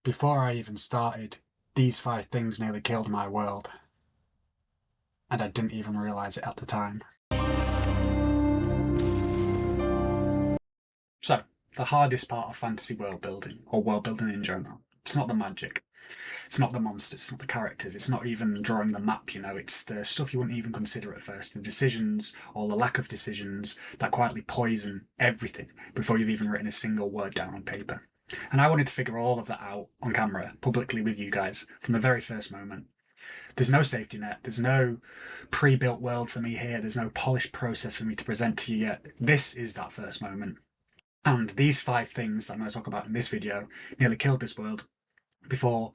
Before I even started, these 5 things nearly killed my world, and I didn't even realise it at the time. So, the hardest part of fantasy world building, or world building in general, it's not the magic, it's not the monsters, it's not the characters, it's not even drawing the map, it's the stuff you wouldn't even consider at first, the decisions, or the lack of decisions, that quietly poison everything before you've even written a single word down on paper. And I wanted to figure all of that out on camera, publicly with you guys, from the very first moment. There's no safety net, there's no pre-built world for me here, there's no polished process for me to present to you yet. This is that first moment. And these 5 things that I'm going to talk about in this video nearly killed this world before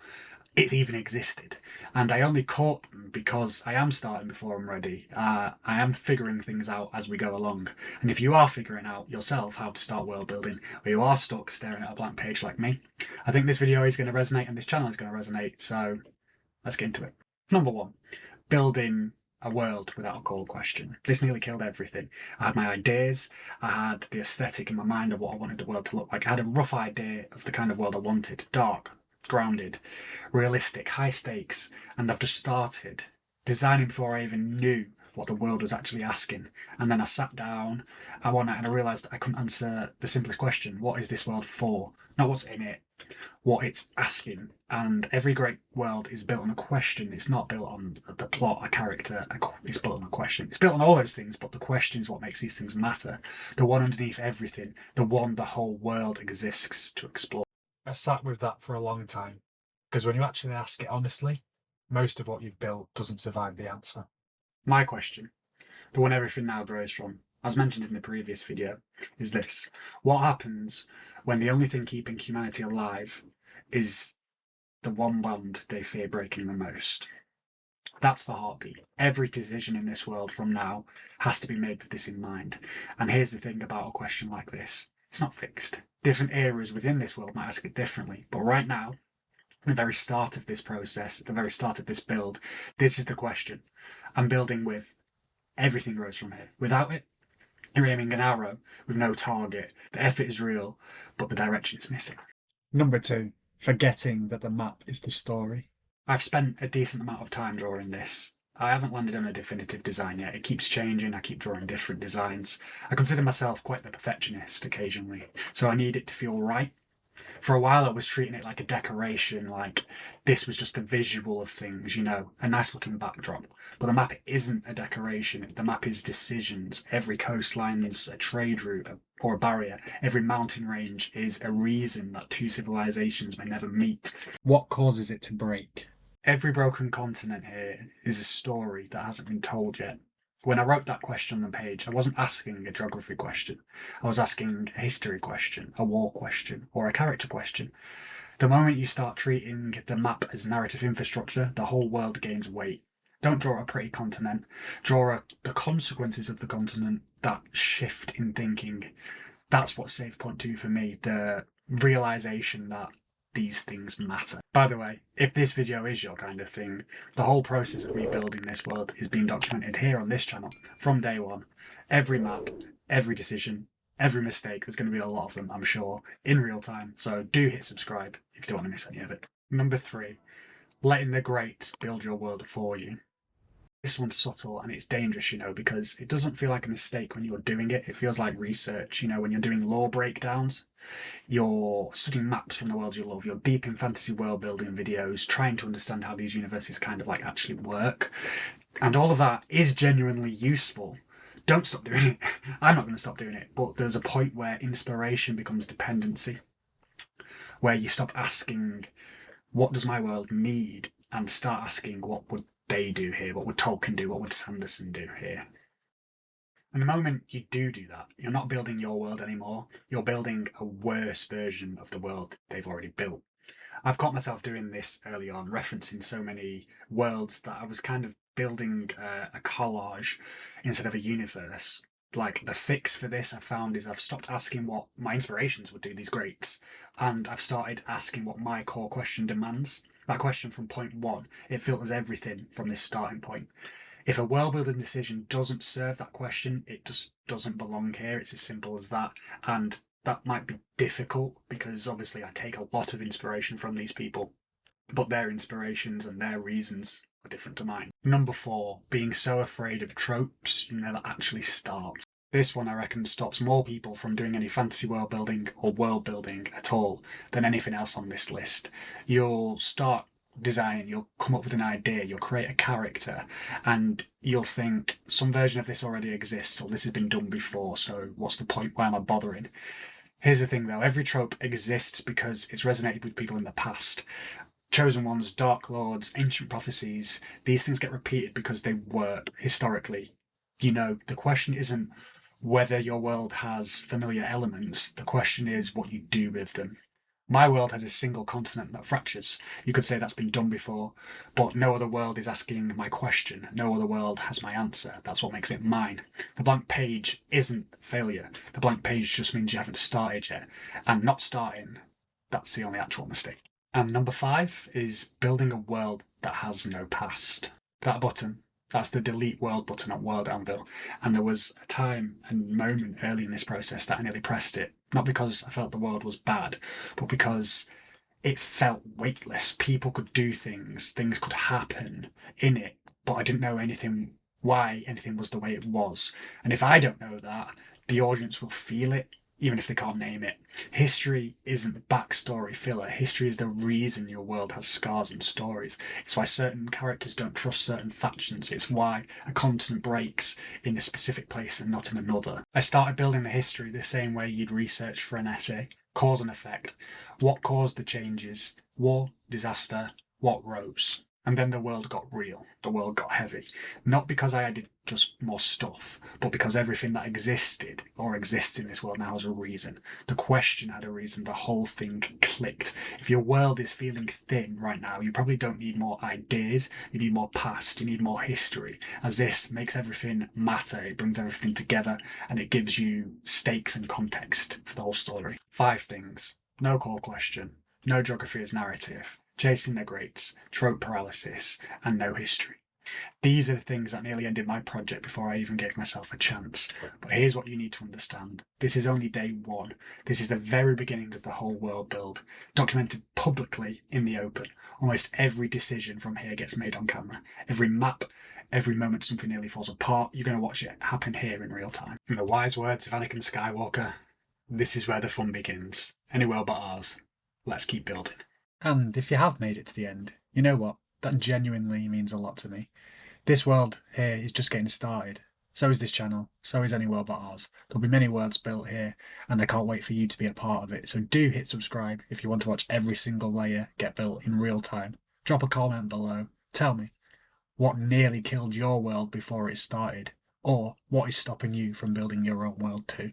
it's even existed. And I only caught them because I am starting before I'm ready. I am figuring things out as we go along. And if you are figuring out yourself how to start world building, or you are stuck staring at a blank page like me, I think this video is going to resonate and this channel is going to resonate. So let's get into it. Number 1, building a world without a call question. This nearly killed everything. I had my ideas, I had the aesthetic in my mind of what I wanted the world to look like. I had a rough idea of the kind of world I wanted. Dark, grounded, realistic, high stakes, and I've just started designing before I even knew what the world was actually asking. And then I sat down one night and I realised I couldn't answer the simplest question: what is this world for? Not what's in it, what it's asking. And every great world is built on a question. It's not built on the plot, a character. It's built on a question. It's built on all those things, but the question is what makes these things matter. The one underneath everything, the one the whole world exists to explore. I sat with that for a long time, because when you actually ask it honestly, most of what you've built doesn't survive the answer. My question, the one everything now grows from, as mentioned in the previous video, is this: what happens when the only thing keeping humanity alive is the one bond they fear breaking the most? That's the heartbeat. Every decision in this world from now has to be made with this in mind. And here's the thing about a question like this: it's not fixed. Different eras within this world might ask it differently. But right now, at the very start of this process, at the very start of this build, this is the question. I'm building with everything grows from here. Without it, you're aiming an arrow with no target. The effort is real, but the direction is missing. Number 2, forgetting that the map is the story. I've spent a decent amount of time drawing this. I haven't landed on a definitive design yet. It keeps changing. I keep drawing different designs. I consider myself quite the perfectionist occasionally, so I need it to feel right. For a while I was treating it like a decoration, like this was just a visual of things, a nice looking backdrop. But the map isn't a decoration, the map is decisions. Every coastline is a trade route or a barrier. Every mountain range is a reason that 2 civilizations may never meet. What causes it to break? Every broken continent here is a story that hasn't been told yet. When I wrote that question on the page, I wasn't asking a geography question. I was asking a history question, a war question, or a character question. The moment you start treating the map as narrative infrastructure, the whole world gains weight. Don't draw a pretty continent. Draw the consequences of the continent, that shift in thinking. That's what Save Point 2 for me, the realisation that these things matter. By the way, if this video is your kind of thing, the whole process of me building this world is being documented here on this channel from day one. Every map, every decision, every mistake, there's going to be a lot of them, I'm sure, in real time. So do hit subscribe if you don't want to miss any of it. Number 3, letting the greats build your world for you. This one's subtle and it's dangerous, because it doesn't feel like a mistake when you're doing it. It feels like research, when you're doing lore breakdowns. You're studying maps from the world you love. You're deep in fantasy world building videos, trying to understand how these universes kind of actually work. And all of that is genuinely useful. Don't stop doing it. I'm not going to stop doing it. But there's a point where inspiration becomes dependency, where you stop asking, what does my world need? And start asking, what would they do here? What would Tolkien do? What would Sanderson do here? And the moment you do that, you're not building your world anymore. You're building a worse version of the world they've already built. I've caught myself doing this early on, referencing so many worlds that I was kind of building a collage instead of a universe. Like, the fix for this I found is I've stopped asking what my inspirations would do, these greats, and I've started asking what my core question demands. That question from point 1, it filters everything from this starting point. If a world-building decision doesn't serve that question, it just doesn't belong here. It's as simple as that. And that might be difficult because obviously I take a lot of inspiration from these people, but their inspirations and their reasons are different to mine. Number 4, being so afraid of tropes you never actually start. This one, I reckon, stops more people from doing any fantasy world building or world building at all than anything else on this list. You'll start designing, you'll come up with an idea, you'll create a character, and you'll think some version of this already exists, or this has been done before, so what's the point? Why am I bothering? Here's the thing though, every trope exists because it's resonated with people in the past. Chosen Ones, Dark Lords, Ancient Prophecies, these things get repeated because they work historically. You know, the question isn't whether your world has familiar elements, the question is what you do with them. My world has a single continent that fractures. You could say that's been done before, but no other world is asking my question. No other world has my answer. That's what makes it mine. The blank page isn't failure. The blank page just means you haven't started yet. And not starting, that's the only actual mistake. And number 5 is building a world that has no past. That button, that's the delete world button on World Anvil. And there was a time and moment early in this process that I nearly pressed it. Not because I felt the world was bad, but because it felt weightless. People could do things could happen in it, but I didn't know why anything was the way it was. And if I don't know that, the audience will feel it, even if they can't name it. History isn't backstory filler. History is the reason your world has scars and stories. It's why certain characters don't trust certain factions. It's why a continent breaks in a specific place and not in another. I started building the history the same way you'd research for an essay. Cause and effect. What caused the changes? War, disaster, what rose? And then the world got real. The world got heavy. Not because I added just more stuff, but because everything that existed or exists in this world now has a reason. The question had a reason. The whole thing clicked. If your world is feeling thin right now, you probably don't need more ideas. You need more past. You need more history. As this makes everything matter. It brings everything together and it gives you stakes and context for the whole story. 5 things. No core question. No geography as narrative. Chasing the greats, trope paralysis, and no history. These are the things that nearly ended my project before I even gave myself a chance. But here's what you need to understand. This is only day 1. This is the very beginning of the whole world build, documented publicly in the open. Almost every decision from here gets made on camera. Every map, every moment something nearly falls apart, you're going to watch it happen here in real time. In the wise words of Anakin Skywalker, this is where the fun begins. Any world but ours. Let's keep building. And if you have made it to the end, you know what? That genuinely means a lot to me. This world here is just getting started. So is this channel. So is Any World But Ours. There'll be many worlds built here, and I can't wait for you to be a part of it. So do hit subscribe if you want to watch every single layer get built in real time. Drop a comment below. Tell me what nearly killed your world before it started, or what is stopping you from building your own world too.